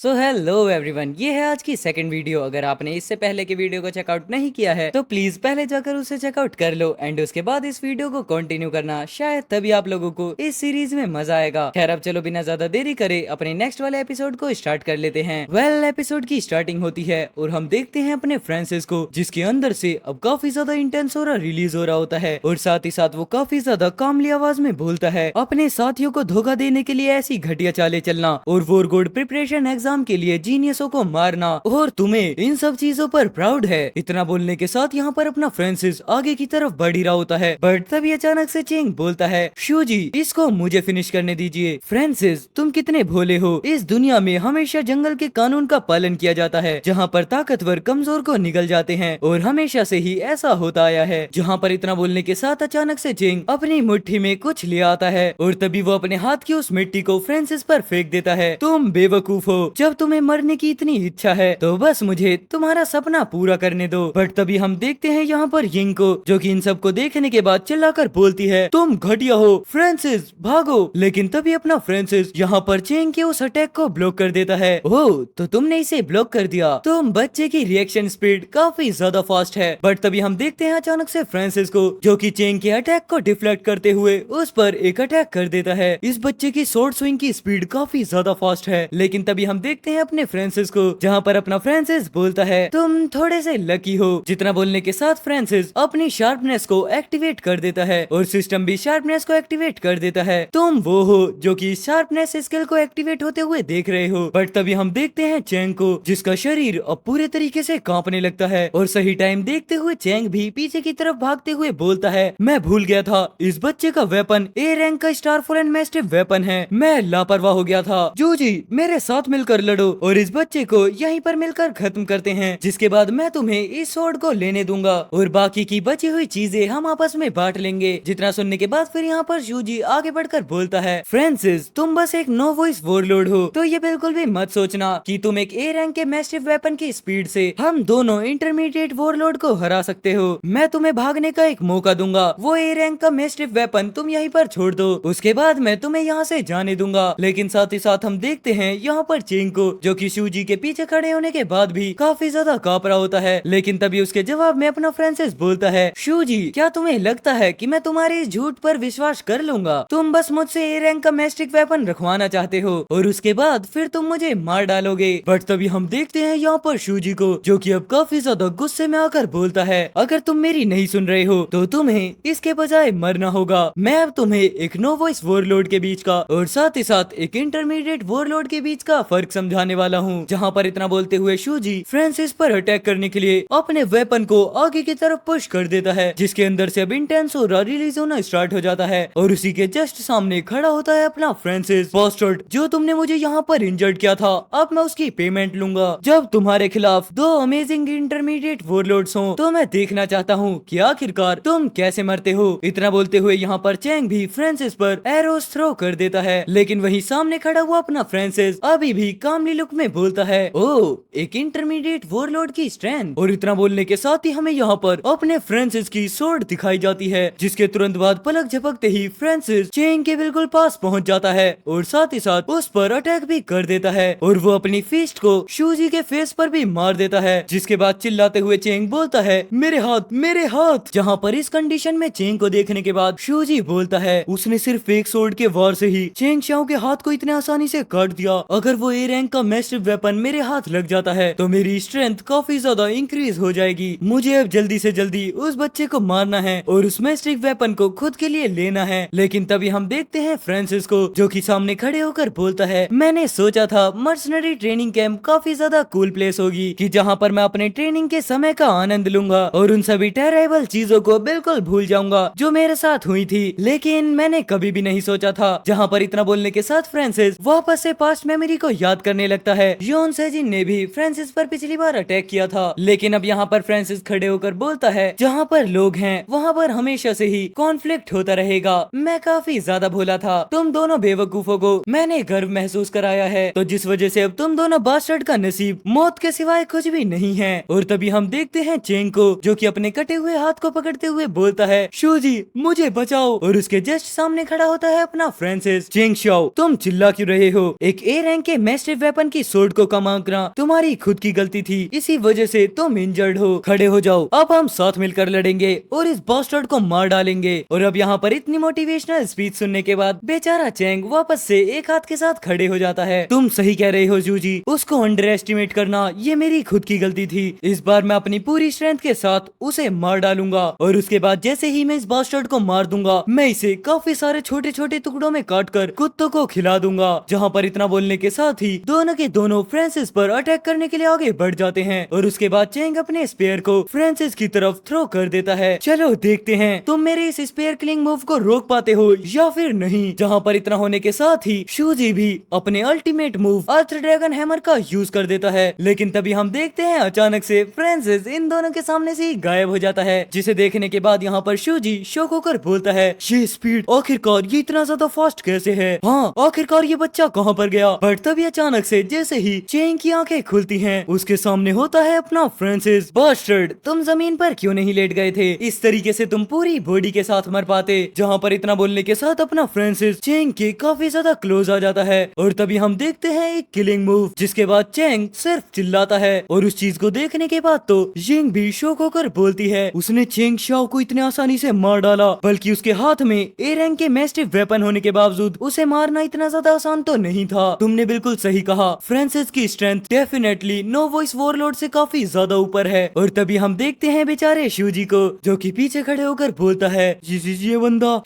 Hello everyone, ये है आज की सेकंड वीडियो। अगर आपने इससे पहले के वीडियो को चेकआउट नहीं किया है तो प्लीज पहले जाकर उसे चेकआउट कर लो एंड उसके बाद इस वीडियो को कंटिन्यू करना। शायद तभी आप लोगों को इस सीरीज में मजा आएगा। खैर, अब चलो बिना ज्यादा देरी करे अपने नेक्स्ट वाले एपिसोड को स्टार्ट कर लेते हैं। एपिसोड की स्टार्टिंग होती है और हम देखते हैं अपने फ्रांसिस को, जिसके अंदर से अब काफी ज्यादा इंटेंस हो रहा रिलीज हो रहा होता है और साथ ही साथ वो काफी ज्यादा कामली आवाज में बोलता है अपने साथियों को धोखा देने के लिए ऐसी घटिया चालें चलना और वॉरगोड प्रिपरेशन एग्जाम के लिए जीनियसों को मारना और तुम्हें इन सब चीजों पर प्राउड है। इतना बोलने के साथ यहाँ पर अपना फ्रांसिस आगे की तरफ बढ़ ही रहा होता है, बट तभी अचानक से चेंग बोलता है, शू जी इसको मुझे फिनिश करने दीजिए। फ्रांसिस, तुम कितने भोले हो। इस दुनिया में हमेशा जंगल के कानून का पालन किया जाता है, जहाँ पर ताकतवर कमजोर को निगल जाते हैं और हमेशा से ही ऐसा होता आया है। जहाँ पर इतना बोलने के साथ अचानक से चेंग अपनी मुट्ठी में कुछ ले आता है और तभी वो अपने हाथ की उस मिट्टी को फ्रांसिस पर फेंक देता है। तुम बेवकूफ हो, जब तुम्हें मरने की इतनी इच्छा है तो बस मुझे तुम्हारा सपना पूरा करने दो। बट तभी हम देखते हैं यहाँ पर यिंग को, जो कि इन सबको देखने के बाद चिल्लाकर बोलती है, तुम घटिया हो फ्रांसिस, भागो। लेकिन तभी अपना फ्रांसिस यहाँ पर चेंग के उस अटैक को ब्लॉक कर देता है। ओह, तो तुमने इसे ब्लॉक कर दिया। तुम बच्चे की रिएक्शन स्पीड काफी ज्यादा फास्ट है। बट तभी हम देखते हैं अचानक से फ्रांसिस को, जो कि चेंग के अटैक को डिफ्लेक्ट करते हुए उस पर एक अटैक कर देता है। इस बच्चे की शॉर्ट स्विंग की स्पीड काफी ज्यादा फास्ट है। लेकिन तभी हम देखते हैं अपने फ्रांसिस को, जहाँ पर अपना फ्रांसिस बोलता है, तुम थोड़े से लकी हो। जितना बोलने के साथ फ्रांसिस अपनी शार्पनेस को एक्टिवेट कर देता है और सिस्टम भी शार्पनेस को एक्टिवेट कर देता है। तुम वो हो जो कि शार्पनेस स्किल को एक्टिवेट होते हुए देख रहे हो। बट तभी हम देखते हैं चैंग को, जिसका शरीर अब पूरे तरीके से कांपने लगता है और सही टाइम देखते हुए चैंग भी पीछे की तरफ भागते हुए बोलता है, मैं भूल गया था इस बच्चे का वेपन ए रैंक का स्टारफुल एंड मैस्टिफ वेपन है। मैं लापरवाह हो गया था। जूजी, मेरे साथ मिलकर लड़ो और इस बच्चे को यहीं पर मिलकर खत्म करते हैं, जिसके बाद मैं तुम्हें इस स्वॉर्ड को लेने दूंगा और बाकी की बची हुई चीजें हम आपस में बांट लेंगे। जितना सुनने के बाद फिर यहाँ पर शूजी आगे बढ़कर बोलता है, फ्रांसिस तुम बस एक नो वॉइस वॉरलॉर्ड हो, तो ये बिल्कुल भी मत सोचना कि तुम एक ए रैंक के मैस्टिफ वेपन की स्पीड से हम दोनों इंटरमीडिएट वॉरलॉर्ड को हरा सकते हो। मैं तुम्हें भागने का एक मौका दूंगा। वो ए रैंक का मैस्टिफ वेपन तुम यहीं पर छोड़ दो, उसके बाद मैं तुम्हें यहाँ से जाने दूंगा। लेकिन साथ ही साथ हम देखते हैं यहाँ पर चेंग को, जो कि शूजी के पीछे खड़े होने के बाद भी काफी ज्यादा कांप रहा होता है। लेकिन तभी उसके जवाब में अपना फ्रांसिस बोलता है, शूजी क्या तुम्हें लगता है कि मैं तुम्हारे इस झूठ पर विश्वास कर लूंगा? तुम बस मुझसे ए रैंक का मैस्टिक वेपन रखवाना चाहते हो और उसके बाद फिर तुम मुझे मार डालोगे। बट तभी हम देखते हैं यहाँ पर शूजी को, जो कि अब काफी ज्यादा गुस्से में आकर बोलता है, अगर तुम मेरी नहीं सुन रहे हो तो तुम्हें इसके बजाय मरना होगा। मैं अब तुम्हें एक नो वॉइस वॉरलॉर्ड के बीच का और साथ ही साथ एक इंटरमीडिएट वॉरलॉर्ड के बीच का फर्क समझाने वाला हूँ। जहाँ पर इतना बोलते हुए शूजी फ्रांसिस पर अटैक करने के लिए अपने वेपन को आगे की तरफ पुश कर देता है, जिसके अंदर से अब इंटेंस और रिलीज होना स्टार्ट हो जाता है और उसी के जस्ट सामने खड़ा होता है अपना फ्रांसिस। बास्टर्ड, जो तुमने मुझे यहाँ पर इंजर्ड किया था, अब मैं उसकी पेमेंट लूंगा। जब तुम्हारे खिलाफ दो अमेजिंग इंटरमीडिएट वॉरलॉर्ड्स हो तो मैं देखना चाहता हूँ कि आखिरकार तुम कैसे मरते हो। इतना बोलते हुए यहाँ पर चैंग भी फ्रांसिस पर एरोस थ्रो कर देता है, लेकिन वही सामने खड़ा हुआ अपना फ्रांसिस अभी भी कामली लुक में बोलता है, ओ एक इंटरमीडिएट वॉरलॉर्ड की स्ट्रेंथ। और इतना बोलने के साथ ही हमें यहाँ पर अपने फ्रांसिस की स्वॉर्ड दिखाई जाती है, जिसके तुरंत बाद पलक झपकते ही फ्रांसिस चेंग के बिल्कुल पास पहुंच जाता है और साथ ही साथ उस पर अटैक भी कर देता है और वो अपनी फिस्ट को शूजी के फेस पर भी मार देता है। जिसके बाद चिल्लाते हुए चेंग बोलता है, मेरे हाथ मेरे हाथ। जहाँ पर इस कंडीशन में चेंग को देखने के बाद शूजी बोलता है, उसने सिर्फ एक स्वॉर्ड के वार से ही चेंग शाओ के हाथ को इतने आसानी से काट दिया। अगर वो ए रैंक का मैस्टिफ वेपन मेरे हाथ लग जाता है तो मेरी स्ट्रेंथ काफी ज्यादा इंक्रीज हो जाएगी। मुझे अब जल्दी से जल्दी उस बच्चे को मारना है और उस मैस्टिक वेपन को खुद के लिए लेना है। लेकिन तभी हम देखते हैं फ्रांसिस को, जो कि सामने खड़े होकर बोलता है, मैंने सोचा था मर्सनरी ट्रेनिंग कैंप काफी ज्यादा कूल प्लेस होगी, कि जहाँ पर मैं अपने ट्रेनिंग के समय का आनंद लूंगा और उन सभी टेरेबल चीजों को बिल्कुल भूल जाऊंगा जो मेरे साथ हुई थी। लेकिन मैंने कभी भी नहीं सोचा था। जहाँ पर इतना बोलने के साथ फ्रांसिस वापस से पास्ट मेमोरी को याद करने लगता है। योन सेजिन ने भी फ्रांसिस पर पिछली बार अटैक किया था, लेकिन अब यहाँ पर फ्रांसिस खड़े होकर बोलता है, जहाँ पर लोग हैं वहाँ पर हमेशा से ही कॉन्फ्लिक्ट होता रहेगा। मैं काफी ज्यादा भोला था। तुम दोनों बेवकूफों को मैंने गर्व महसूस कराया है, तो जिस वजह से अब तुम दोनों बास्टर्ड का नसीब मौत के सिवाय कुछ भी नहीं है। और तभी हम देखते हैं चेंग को, जो कि अपने कटे हुए हाथ को पकड़ते हुए बोलता है, शूजी मुझे बचाओ। और उसके जस्ट सामने खड़ा होता है अपना फ्रांसिस। चेंग शाओ, तुम चिल्ला क्यों रहे हो? एक ए रैंक के मैस्टिफ मैस्टिव वेपन की सोर्ड को कम आंकना तुम्हारी खुद की गलती थी, इसी वजह से तुम इंजर्ड हो। खड़े हो जाओ, अब हम साथ मिलकर लड़ेंगे और इस बास्टर्ड को मार डालेंगे। और अब यहाँ पर इतनी मोटिवेशनल स्पीच सुनने के बाद बेचारा चैंग वापस से एक हाथ के साथ खड़े हो जाता है। तुम सही कह रहे हो जूजी, उसको अंडर एस्टिमेट करना ये मेरी खुद की गलती थी। इस बार मैं अपनी पूरी स्ट्रेंथ के साथ उसे मार डालूंगा और उसके बाद जैसे ही मैं इस बास्टर्ड को मार दूंगा, मैं इसे काफी सारे छोटे छोटे टुकड़ों में काट कर कुत्तों को खिला दूंगा। जहाँ पर इतना बोलने के साथ ही दोनों के दोनों फ्रांसिस पर अटैक करने के लिए आगे बढ़ जाते हैं और उसके बाद चैंग अपने स्पेयर को फ्रांसिस की तरफ थ्रो कर देता है। चलो देखते हैं तुम मेरे इस स्पेयर किलिंग मूव को रोक पाते हो या फिर नहीं। जहाँ पर इतना होने के साथ ही शूजी भी अपने अल्टीमेट मूव अर्थ ड्रैगन हैमर का यूज कर देता है, लेकिन तभी हम देखते हैं अचानक से फ्रांसिस इन दोनों के सामने से ही गायब हो जाता है। जिसे देखने के बाद यहाँ पर शूजी शॉक होकर बोलता है, ये स्पीड आखिरकार ये इतना ज्यादा फास्ट कैसे है? हाँ, आखिरकार ये बच्चा कहाँ पर गया? बट तभी अचानक से जैसे ही चैंग की आंखें खुलती हैं, उसके सामने होता है अपना फ्रांसिस। बास्टर्ड, तुम जमीन पर क्यों नहीं लेट गए थे? इस तरीके से तुम पूरी बॉडी के साथ मर पाते। जहाँ पर इतना बोलने के साथ अपना फ्रांसिस चैंग के काफी ज्यादा क्लोज आ जाता है और तभी हम देखते हैं एक किलिंग मूव, जिसके बाद चैंग सिर्फ चिल्लाता है। और उस चीज को देखने के बाद तो यिंग भी शॉक होकर बोलती है, उसने चेंग शाओ को इतने आसानी से मार डाला, बल्कि उसके हाथ में ए रैंक के मैस्टिव वेपन होने के बावजूद उसे मारना इतना ज्यादा आसान तो नहीं था। तुमने बिल्कुल सही कहा, फ्रांसिस की strength definitely no voice warlord से काफी ज्यादा ऊपर है। और तभी हम देखते हैं बेचारे शूजी को, जो कि पीछे खड़े होकर बोलता है, ये बंदा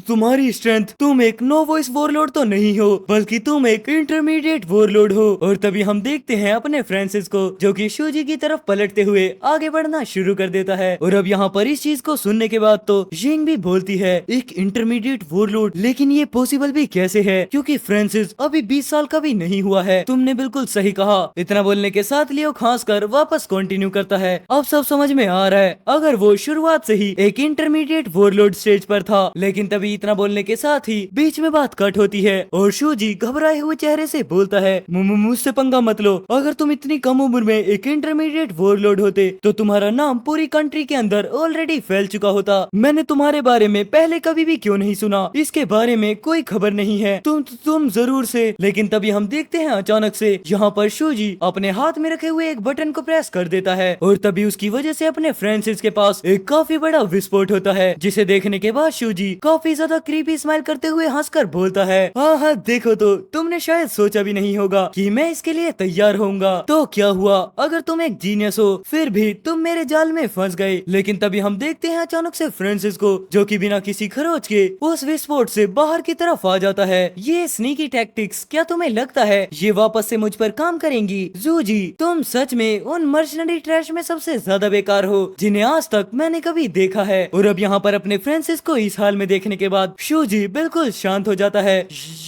तुम्हारी स्ट्रेंथ, तुम एक नो वॉइस वॉरलॉर्ड तो नहीं हो, बल्कि तुम एक इंटरमीडिएट वॉरलॉर्ड हो। और तभी हम देखते हैं अपने फ्रांसिस को, जो कि शूजी की तरफ पलटते हुए आगे बढ़ना शुरू कर देता है। और अब यहाँ पर इस चीज को सुनने के बाद तो यिंग भी बोलती है, एक इंटरमीडिएट वॉरलॉर्ड, लेकिन ये पॉसिबल भी कैसे है, क्योंकि फ्रांसिस अभी 20 साल का भी नहीं हुआ है। तुमने बिल्कुल सही कहा। इतना बोलने के साथ लियो खांस कर वापस कंटिन्यू करता है, अब सब समझ में आ रहा है, अगर वो शुरुआत से ही एक इंटरमीडिएट वॉरलॉर्ड स्टेज पर था। लेकिन तभी इतना बोलने के साथ ही बीच में बात कट होती है और शूजी घबराए हुए चेहरे से बोलता है, मुझसे पंगा मत लो, अगर तुम इतनी कम उम्र में एक इंटरमीडिएट वॉरलॉर्ड होते तो तुम्हारा नाम पूरी कंट्री के अंदर ऑलरेडी फैल चुका होता। मैंने तुम्हारे बारे में पहले कभी भी क्यों नहीं सुना, इसके बारे में कोई खबर नहीं है, तुम जरूर से। लेकिन तभी हम देखते हैं अचानक से यहाँ पर शूजी अपने हाथ में रखे हुए एक बटन को प्रेस कर देता है और तभी उसकी वजह से अपने फ्रांसिस के पास एक काफी बड़ा विस्फोट होता है। जिसे देखने के बाद शूजी काफी ज्यादा क्रीपी स्माइल करते हुए हंसकर बोलता है, हाँ हाँ देखो तो, तुमने शायद सोचा भी नहीं होगा कि मैं इसके लिए तैयार होऊंगा। तो क्या हुआ, अगर तुम एक जीनियस हो फिर भी तुम मेरे जाल में फंस गए। लेकिन तभी हम देखते हैं अचानक से फ्रांसिस को, जो कि बिना किसी खरोच के उस विस्फोट से बाहर की तरफ आ जाता है। ये स्नीकी टैक्टिक्स क्या तुम्हें लगता है ये वापस से मुझ पर काम करेंगी? जूजी, तुम सच में उन मर्चेंडरी ट्रैश में सबसे ज्यादा बेकार हो जिन्हें आज तक मैंने कभी देखा है। और अब यहाँ पर अपने फ्रांसिस को इस हाल में देखने के बाद शूजी बिल्कुल शांत हो जाता है।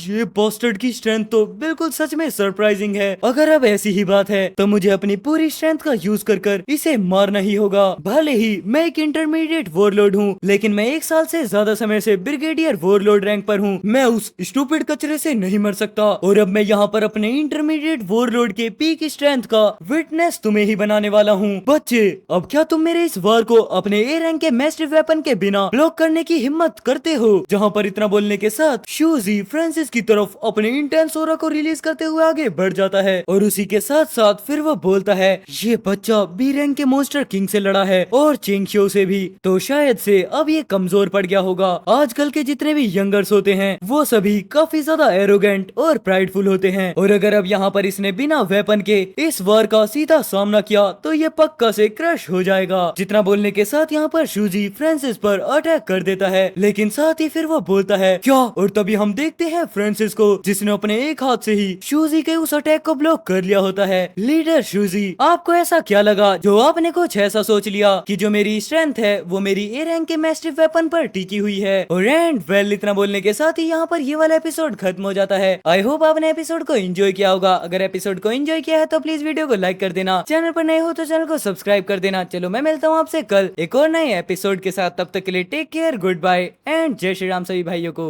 ये बास्टर्ड की स्ट्रेंथ तो बिल्कुल सच में सरप्राइजिंग है। अगर अब ऐसी ही बात है तो मुझे अपनी पूरी स्ट्रेंथ का यूज कर इसे मारना ही होगा। भले ही मैं एक इंटरमीडिएट वॉरलॉर्ड हूँ, लेकिन मैं 1 साल से ज्यादा समय से ब्रिगेडियर वॉरलॉर्ड रैंक पर हूँ। मैं उस स्टूपिड कचरे से नहीं मर सकता। और अब मैं यहाँ पर अपने इंटरमीडिएट वॉरलॉर्ड के पीक स्ट्रेंथ का विटनेस तुम्हें ही बनाने वाला हूँ। बच्चे, अब क्या तुम मेरे इस वार को अपने ए रैंक के मैस्टिव वेपन के बिना ब्लॉक करने की हिम्मत करते हो? जहाँ पर इतना बोलने के साथ शूजी फ्रांसिस की तरफ अपने इंटेंस ऑरा को रिलीज करते हुए आगे बढ़ जाता है और उसी के साथ साथ फिर वो बोलता है, ये बच्चा बी रैंक के मॉन्स्टर किंग से लड़ा है और चेंगशियो से भी, तो शायद से अब ये कमजोर पड़ गया होगा। आजकल के जितने भी यंगर्स होते हैं वो सभी काफी ज्यादा एरोगेंट और प्राइडफुल होते हैं, और अगर अब यहाँ पर इसने बिना वेपन के इस वार का सीधा सामना किया तो ये पक्का से क्रश हो जाएगा। जितना बोलने के साथ यहाँ पर शूजी फ्रांसिस पर अटैक कर देता है, लेकिन साथ ही फिर वो बोलता है क्या, और तभी हम देखते हैं फ्रांसिस को, जिसने अपने एक हाथ से ही शूजी के उस अटैक को ब्लॉक कर लिया होता है। लीडर शूजी, आपको ऐसा क्या लगा जो आपने कुछ ऐसा सोच लिया कि जो मेरी स्ट्रेंथ है वो मेरी ए रैंक के मैस्टिव वेपन पर टिकी हुई है? और एंड वेल, इतना बोलने के साथ ही यहाँ पर ये वाला एपिसोड खत्म हो जाता है। आई होप आपने एपिसोड को एंजॉय किया होगा। अगर एपिसोड को एंजॉय किया है तो प्लीज वीडियो को लाइक कर देना, चैनल पर नए हो तो चैनल को सब्सक्राइब कर देना। चलो मैं मिलता हूँ आपसे कल एक और नए एपिसोड के साथ, तब तक के लिए टेक केयर, गुड बाय एंड जय श्री राम सभी भाइयों को।